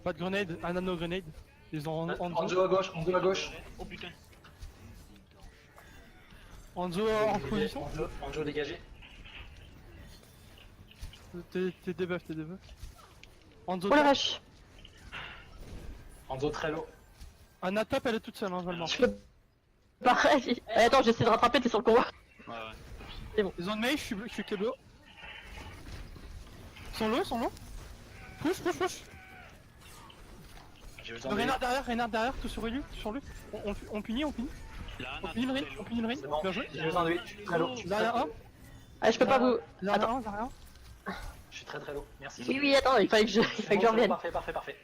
Pas de grenade, un nano grenade. Ils ont Hanzo à gauche, Hanzo à gauche. Oh putain. Hanzo en position. Hanzo dégagé. T'es debuff, t'es debuff. Hanzo Oh la top. vache. Hanzo très low. Anna top, elle est toute seule, hein, Valmort. Je peux pareil. Attends, j'essaie de rattraper, t'es sur le combat. Ouais. Ils ont de mail, je suis que low. Ils sont low. Push. J'ai besoin de Reynard derrière, tout sur lui, On punit. Là, On punit le ring, C'est bon. bien joué. J'ai besoin de lui, je suis très low. Derrière un, Ah, je peux pas vous. derrière Attends. un, derrière un. Je suis très low, merci. Oui, attends, il fallait que je revienne. Parfait.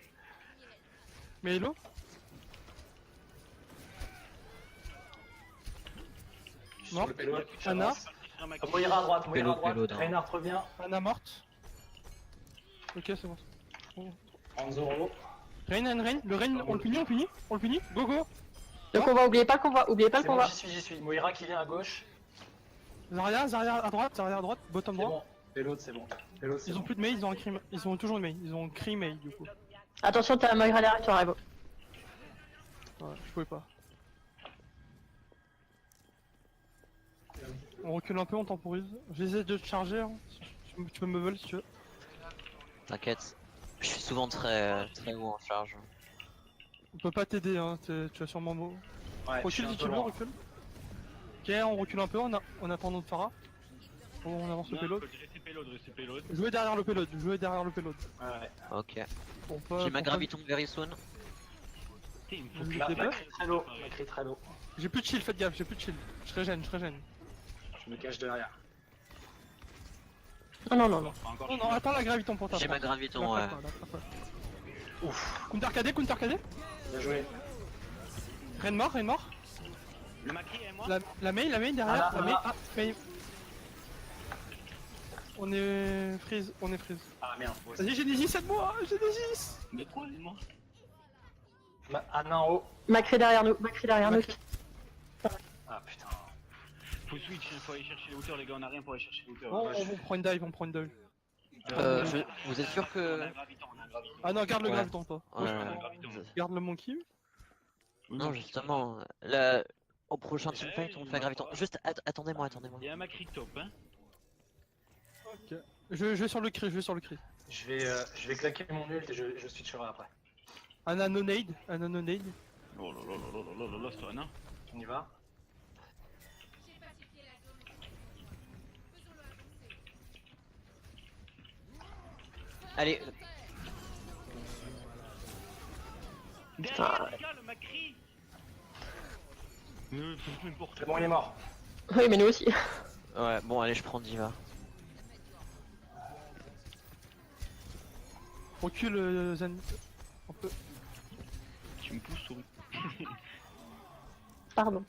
Mais hello. Je suis sur le payload. Anna. Moira à droite, Payload, Reinhardt revient. Anna morte. Ok, c'est bon. Hanzo en haut. Rain, le Rain, on le punit, go. Le combat, oubliez pas le combat, C'est bon, j'y suis. Moira qui vient à gauche. Zarya à droite, bottom C'est droit. bon. Payload, c'est bon. Payload, c'est Ils ont bon. plus de mail, ils ont toujours de mail, ils ont cri mail du coup. Attention, t'as Moira derrière toi, Raivo. Ouais, je pouvais pas. On recule un peu, on temporise. J'essaie de te charger, hein. Tu peux me vol si tu veux. T'inquiète. Je suis souvent très haut en charge. On peut pas t'aider, hein. Tu as sûrement mot. Ouais, je suis Recule un si peu tu veux, loin. recule. Ok, on recule un peu, on attend notre Phara. On avance le payload. Restez payload. Jouez derrière le payload. Ouais. Ok. Pour pas- J'ai ma pour pas- graviton very soon. Putain, il me faut Je plus me de débat. Macri très low. J'ai plus de shield, faites gaffe, j'ai plus de shield. Je régène. Je me cache derrière. Non. Non, attends la graviton pour ta J'ai ma graviton, ouais. Ouf, Counter KD. bien joué. Rain mort. Le Macri et moi. La main derrière. Ah, La main. ah. Main. On est freeze. Ah merde. Vas-y, Genesis, aide-moi, Genesis. Mais quoi, moi? Anna en haut. Macri derrière nous, Ah putain. Faut switch, faut aller chercher les hauteurs, les gars, on a rien pour aller chercher les hauteurs. Bon, on prend une dive. Vous êtes sûr On a que... un graviton, Ah non, garde le Ouais. graviton pas. Garde le monkey. Non, justement, là, au prochain teamfight, on fait un graviton. Juste, attendez-moi. Il y a un Macri top, hein. Ok. Je vais sur le cri. Je vais claquer mon ult et je switcherai après. Un nano nade. Oh là, c'est un nain. On y va. Allez, Derrière, les gars, le Macri. C'est bon, il est mort. Oui, mais nous aussi. ouais, bon, allez, je prends Diva. Recule Zen. Un peu. Tu me pousses, souris. Pardon.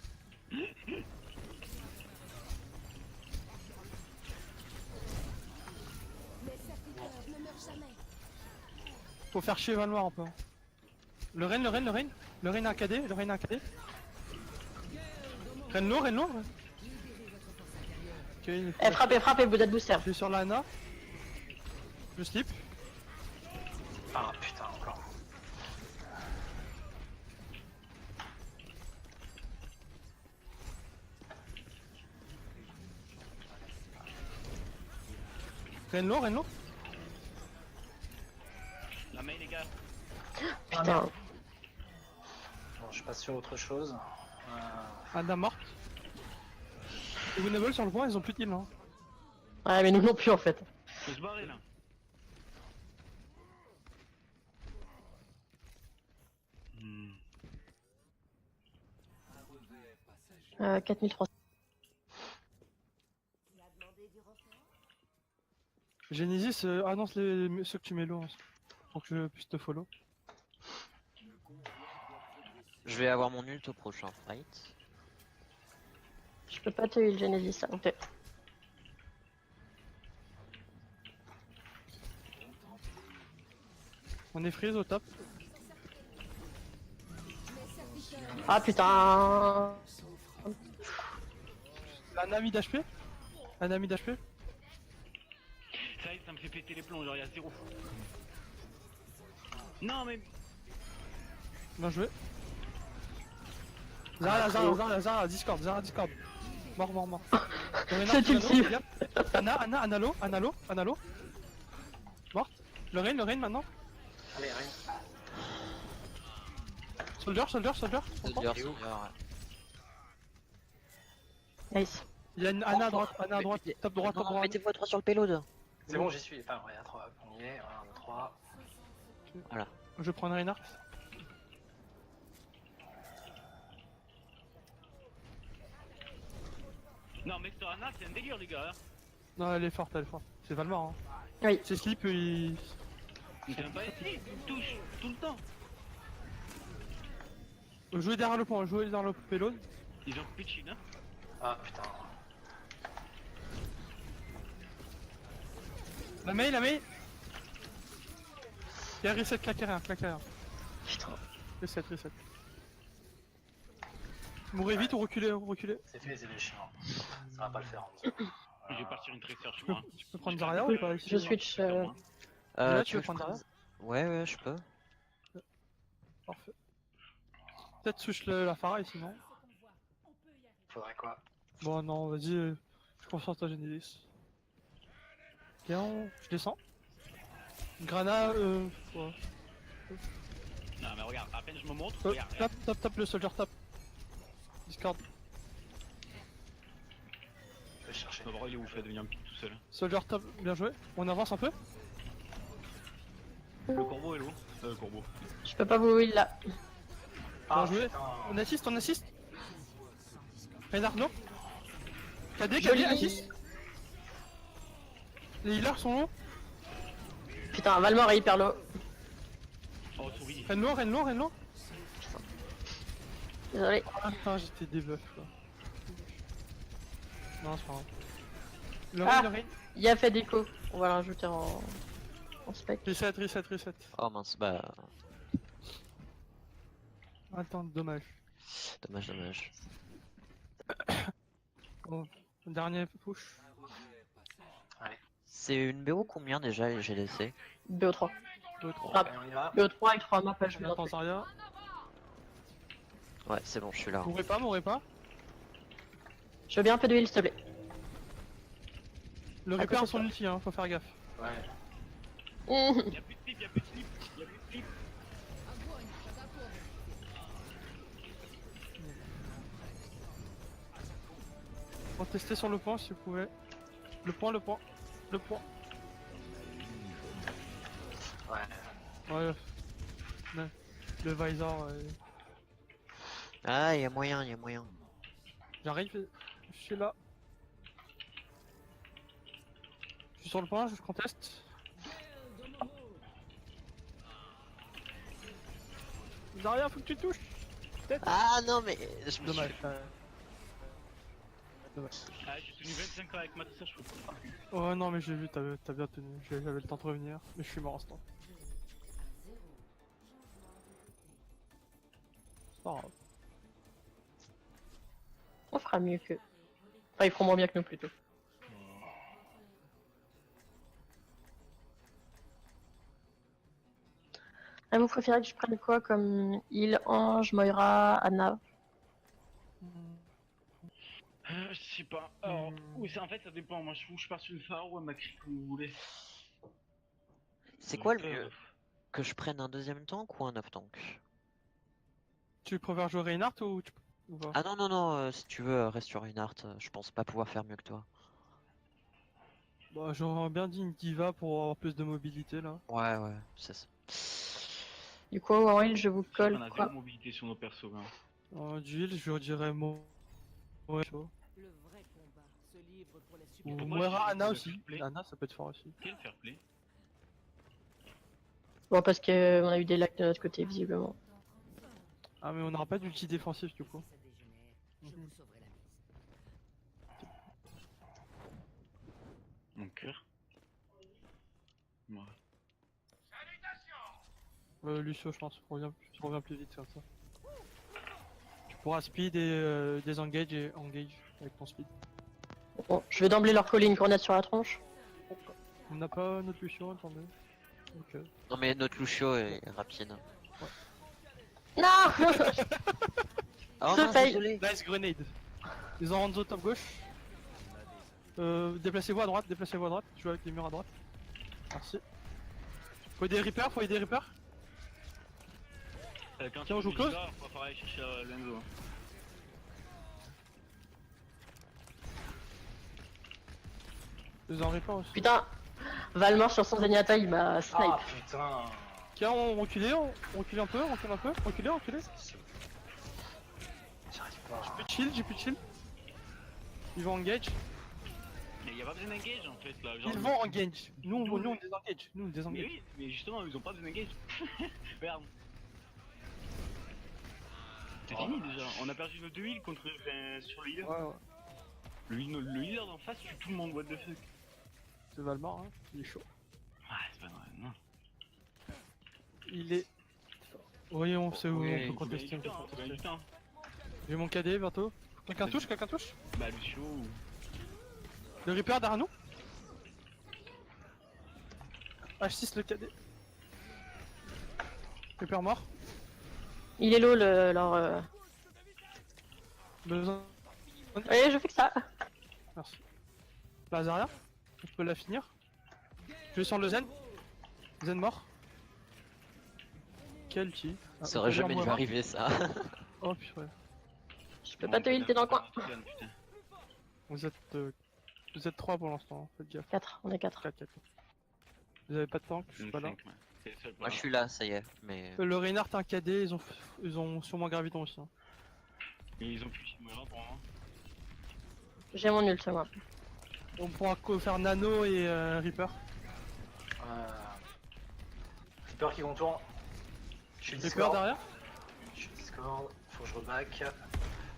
Faut faire chier Valmar un peu. Le Rain AKD. Rain low. Ok, il faut... Frappez, vous êtes booster. Je suis sur la Ana. Je slip. Ah putain, encore. Rain low. La main, les gars. Putain. Bon, je passe sur autre chose. Ana morte. Les Winnable sur le point, ils ont plus de heal. Hein. Ouais, mais nous non plus en fait. Faut se barrer là. 4300. Genesis, annonce ceux que tu mets low. Hein, pour que je puisse te follow. Je vais avoir mon ult au prochain fight. Je peux pas te heal Genesis, ok. On est freeze au top. Ah putain. Ana mid HP. Ça y est, ça me fait péter les plombs, genre il y a zéro. Non mais. Bien joué. Zara, Discord. Mort. C'est ultime. Anna, Analo. Morte. Le rain maintenant. Allez, rien. Soldier. Soldier, ouais. Nice. Il y a une Anna à droite, top droite. Non, mettez-vous à 3 sur le payload. C'est bon, j'y suis. Enfin, ouais, à 3. On y est. 1, 3. Je vais prendre Reinhardt. Non mais sur Anna c'est un délire les gars. Non, elle est forte. C'est Valmar. Hein. Oui. C'est Slip, il... Il fait même pas essayer, il touche tout le temps. Jouez derrière le point, payload. Ils ont coupé de shield hein. Ah putain. La main. Il y a reset, claquez rien. Putain. Reset. Mourrez vite ou reculez. C'est fait, c'est les chiens. Ça va pas le faire. Hamza. Je vais partir une tracer chez moi. Tu peux prendre Zarya ou pas ici? Je switch. Là, Tu tu veux veux prendre prendre... Ouais, je peux. Parfait. Peut-être switch la Pharah ici, non? Faudrait quoi? Bon, non, vas-y, je concentre ta Genesis. Ok, je descends. Grana, ouais. Non mais regarde, à peine je me montre, regarde. Tape le soldier, tape. Discord. Je vais chercher. Le bras il est ouf à devenir un pic tout seul. Soldier, tape, bien joué. On avance un peu. Le corbeau est lourd. Corbeau. Je peux pas vous heal là. Ah, joué. putain. On assiste. Reinhardt, non. KD, Joli. assiste. Les healers sont longs. Putain, Valmor est hyper low. Oh souris. Renlo. Désolé. Ah putain, j'étais debuff quoi. Non, c'est pas grave. Le Ah. rain. Il a fait déco. On va le rajouter en spec. Reset. Oh mince, bah. Attends, dommage. Dommage. Bon, dernier push. C'est une BO combien déjà les GDC? BO3. 2, 3. Ah, Allez, on y va. BO3 avec 3 maps, je vais Attends, Zarya. Ouais, c'est bon, je suis là. Mourrez pas. Je veux bien un peu de heal, s'il te plaît. Le À repère côté, son toi. ulti, hein, faut faire gaffe. Ouais. Y'a plus de slip, y'a plus de slip. On va tester sur le point si vous pouvez. Le point. Ouais. Ouais. Le visor. Ah, y'a moyen. J'arrive, je suis là. Je suis sur le point, je conteste. Zarya, faut que tu touches. Ah non, mais je me Dommage. Ah j'ai tenu 25 ans avec ma tracer, je peux pas. Oh non, mais j'ai vu, t'as bien tenu. J'avais le temps de revenir, mais je suis mort en ce temps. C'est pas grave. On fera mieux que. Enfin, ils feront moins bien que nous plutôt. Ah, vous préférez que je prenne quoi comme heal, Ange, Moira, Anna? Je sais pas. Alors, oui, en fait ça dépend. Moi je pars sur une phare ou un Macri comme vous voulez. C'est quoi le mieux? Que je prenne un deuxième tank ou un off tank? Tu préfères jouer Reinhardt ou tu... ou pas? Ah non, si tu veux, reste sur Reinhardt, je pense pas pouvoir faire mieux que toi. Bah, j'aurais bien dit une diva pour avoir plus de mobilité là. Ouais, c'est ça. Du coup, en heal, je vous colle On a quoi? zéro mobilité sur nos persos. Hein. Du heal, je dirais ouais, chaud. Le vrai combat se livre pour les Ou super. Pourquoi Moira, je- Anna le aussi. fair play Anna, ça peut être fort aussi. Quel fair play? Bon, parce que on a eu des lags de notre côté, visiblement. Ah, mais on n'aura pas d'ulti défensif du coup. Je vous sauverai la mise. Mon cœur. Ouais. Lucio, je pense, je reviens plus vite comme ça. Tu pourras speed et désengage et engage avec ton speed. Bon, je vais d'emblée leur coller une grenade sur la tronche. On n'a pas notre Lucio, attendez. Donc, Non mais notre Lucio est rapide. Non. Oh Je mince, paye. désolé. nice grenade. Ils ont Hanzo top gauche. Déplacez-vous à droite, déplacez-vous à droite. Je joue avec les murs à droite. Merci. Faut aider les Reapers, faut aider les Reapers. Quand Tiens, on joue close. On va falloir aller chercher Lenzo. Ils ont un Reaper aussi. Putain. Valmort sur son Zenyatta, il m'a snipe. Ah putain. Tiens, on recule un peu, reculez. J'arrive pas. J'ai plus de shield. Ils vont engage. Mais y a pas besoin d'engage en fait là. Ils vont engage. Nous on désengage. Nous on Mais désengage. oui, mais justement, ils ont pas besoin d'engage. Merde. C'est fini déjà. On a perdu nos 2 heals contre, sur le healer. Ouais. Le healer d'en face tue tout le monde, what the fuck. C'est Valmar, hein. Il est chaud. Ouais, c'est pas vrai, non. Il est. Oui, on sait où Oui, on peut contester. Il y a du temps. J'ai mon KD bientôt. Quelqu'un touche. Bah, Lucio. Le Reaper derrière nous. H6 le KD. Reaper mort. Il est low leur. Besoin. Ouais, je fais que ça. Merci. Lazaria. Je peux la finir. Je vais sur le Zen. Zen mort. Quel qui Ça aurait jamais dû arriver ça. Oh purée. Je peux pas te heal, t'es dans le coin. Vous êtes 3 pour l'instant, faites gaffe. 4, on est 4. 4. Vous avez pas de tank, je suis pas là. Moi je suis là, ça y est. Mais Le Reinhardt un KD, ils ont sûrement Graviton aussi. Hein. Et ils ont plus de Chimera pour moi. J'ai mon ult, moi. On pourra faire Nano et Reaper. Reaper qui contourne. Je suis Reaper Discord. derrière. Je suis Discord. Faut que je reback.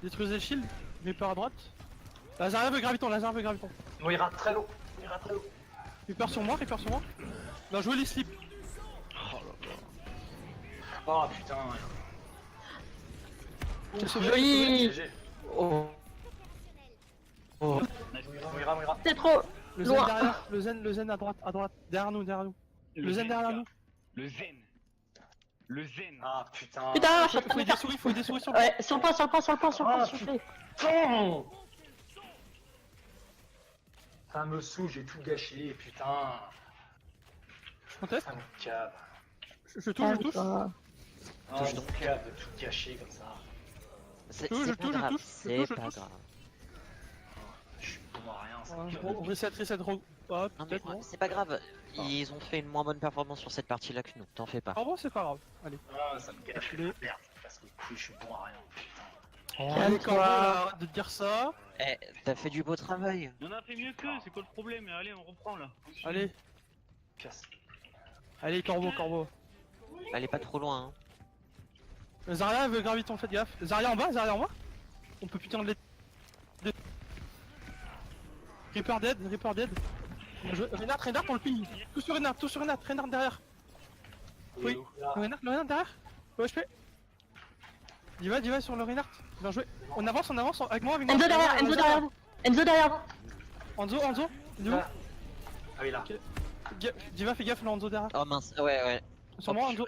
Détruisez le shield. Reaper à droite. Lazaria veut Graviton. Moira très low. Reaper sur moi. Bien joué les slips. Oh putain. Joli. GG. oh. Moira. C'est trop. Le Loin. Zen derrière. Le Zen à droite. Derrière nous. Le Zen derrière nous. Le Zen. Le Zen. Ah putain. Putain, je suis en train Faut de des faire. souris, sur le Ouais, sur le point, Ah, s'il vous plaît. Putain. Ça me saoule, j'ai tout gâché, putain. Je conteste. Ça me cave. Je touche. Ah, Touche ça donc. me cave de tout gâcher comme ça. C'est touche, pas je grave, touche, c'est je pas touche. grave. Je suis bon à rien, ça me Ouais, cave. on reset. Ah, Non mais peut-être non. c'est pas grave, ils ont fait une moins bonne performance sur cette partie-là que nous, t'en fais pas. En vrai, c'est pas grave. Allez. Ah, ça me gâche. Reculez. Merde, parce que couille, je suis bon à rien, putain. Allez, Calme-toi. Corbeau, là, arrête de dire ça. Eh, t'as fait du beau travail. On a fait mieux qu'eux, c'est quoi le problème? Allez, on reprend là. Allez, Casse. Corbeau. Allez pas trop loin. Hein. Zarya veut Graviton, faites gaffe. Zarya en bas. On peut putain de les. Reaper dead. Bien joué. Reinhardt, on le ping. Tout sur Reinhardt derrière. Oui. Là. Le Reinhardt derrière. OHP. Diva sur le Reinhardt. Bien joué. On avance, avec moi. Enzo derrière vous. Enzo derrière vous. Enzo. Il est où Ah. Ah oui, là. Diva, fais gaffe, le Enzo derrière. Oh mince, ouais. Sur moi, Enzo.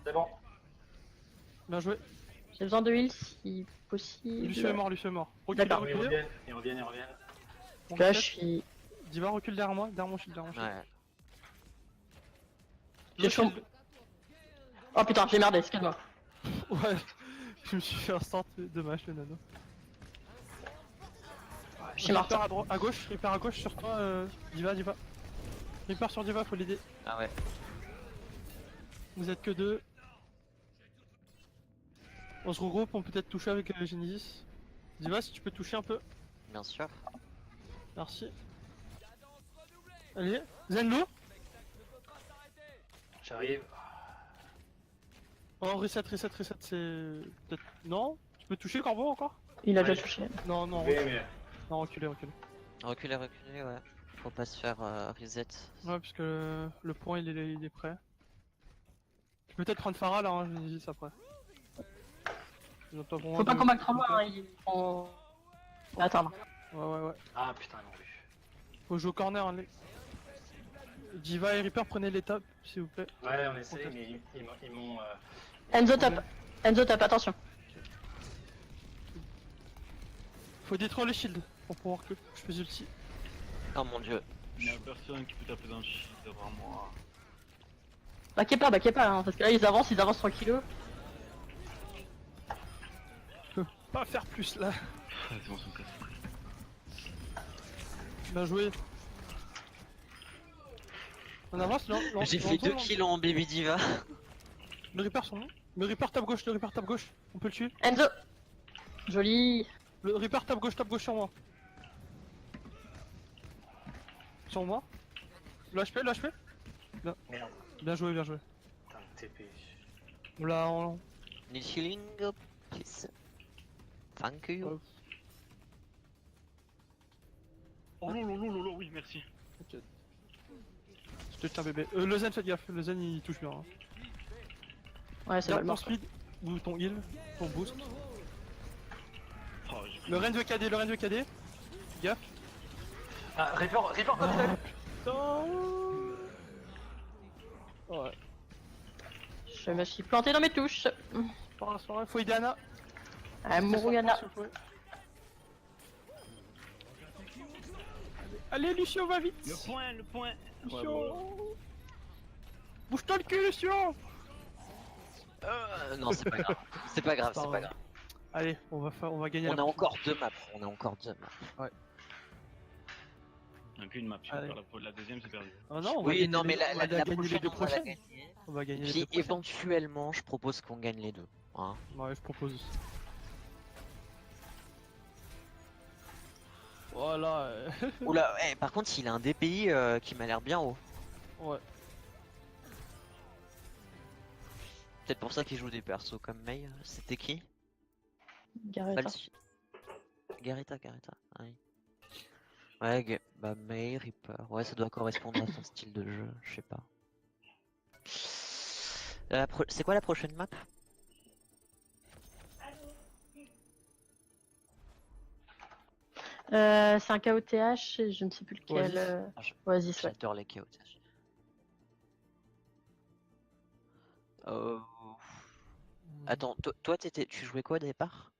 C'est bon. Bien joué. J'ai besoin de heal si possible. Lucio est mort. D'accord. Ils Reculez. reviennent. On Là, reset. je suis. Diva recule derrière moi, derrière mon shield. Ouais. J'ai chaud. Oh putain, j'ai merdé, excuse-moi. Ouais, je me suis fait un start, dommage le nano. Je suis morte. Reaper à gauche, Reaper à gauche sur toi, Diva. Reaper sur Diva, faut l'aider. Ah ouais. Vous êtes que deux. On se regroupe, on peut peut-être toucher avec Genesis. Diva, si tu peux toucher un peu. Bien sûr. Merci. Allez, Zenlo. J'arrive. Oh, reset, c'est peut-être. Non. Tu peux toucher Corbeau encore? Il a Ouais. déjà touché. Non, Oui, mais. non, reculez. Reculez, ouais. Faut pas se faire reset. Ouais, parce que le point il est prêt. Tu peux peut-être prendre Farah là, hein, Genesis après. Ils ont pas vraiment Faut pas de- combattre trop loin, hein, ils vont attendre. Ouais. Ah putain, non, lui. Faut jouer au corner. Hein, Diva et Reaper, prenez l'étape, s'il vous plaît. Ouais, on essaie, Ok. mais ils m'ont. Enzo top. Enzo top, attention. Faut détruire les shields pour pouvoir que je fasse ulti. Oh mon dieu. Il y a personne qui peut taper dans le shield devant moi. Backez pas, hein, parce que là ils avancent tranquillou. Je peux pas faire plus là. Ah, c'est bon, son casse. Bien joué. On avance, non, J'ai fait 2 kills en baby diva. Le Reaper son nom. Le Reaper tape gauche, le Reaper tape gauche. On peut le tuer. Enzo. Joli. Le Reaper tape gauche sur moi. Sur moi. Le HP. Merde, Bien joué. putain de TP. On l'a en... Need healing, please. Thank you. Ouais. Oh lolo, oui, merci. Ok. Je te tiens bébé. Le Zen, faites gaffe. Le Zen il touche bien. Hein. Ouais, c'est Garde mal ton mort. speed ou ton heal, ton boost. Oh, j'ai Le Ren de KD. Gaffe. Ah, Reaper comme Putain. Ouais. Je me suis planté dans mes touches. Pour l'instant, il faut aider Anna. Ah, Mourouyana. S'il vous plaît. Allez, Lucio, va vite. le point. Lucio. Bouge-toi le cul, Lucio. Non, c'est pas grave. C'est pas grave. Allez, on va gagner. On la a prochaine. encore 2 maps. On a qu'une map, tu Allez. vas faire la deuxième, c'est perdu. Ah non, on va Oui, gagner non, mais les- la on va gagner les deux prochaine, on va la prochaines. gagner. On va gagner les Puis deux prochaines. éventuellement, je propose qu'on gagne les deux. Hein. Ouais, je propose aussi. Voilà. Oula, par contre, il a un DPI qui m'a l'air bien haut. Ouais. Peut-être pour ça qu'il joue des persos comme Mei. C'était qui? Gareth. Falsi. Garita. Ah oui. Ouais, bah Mei, Reaper. Ouais, ça doit correspondre à son style de jeu, je sais pas. C'est quoi la prochaine map? C'est un KOTH, et je ne sais plus lequel. Oasis, ouais. J'adore les KO. Attends, toi tu jouais quoi au départ?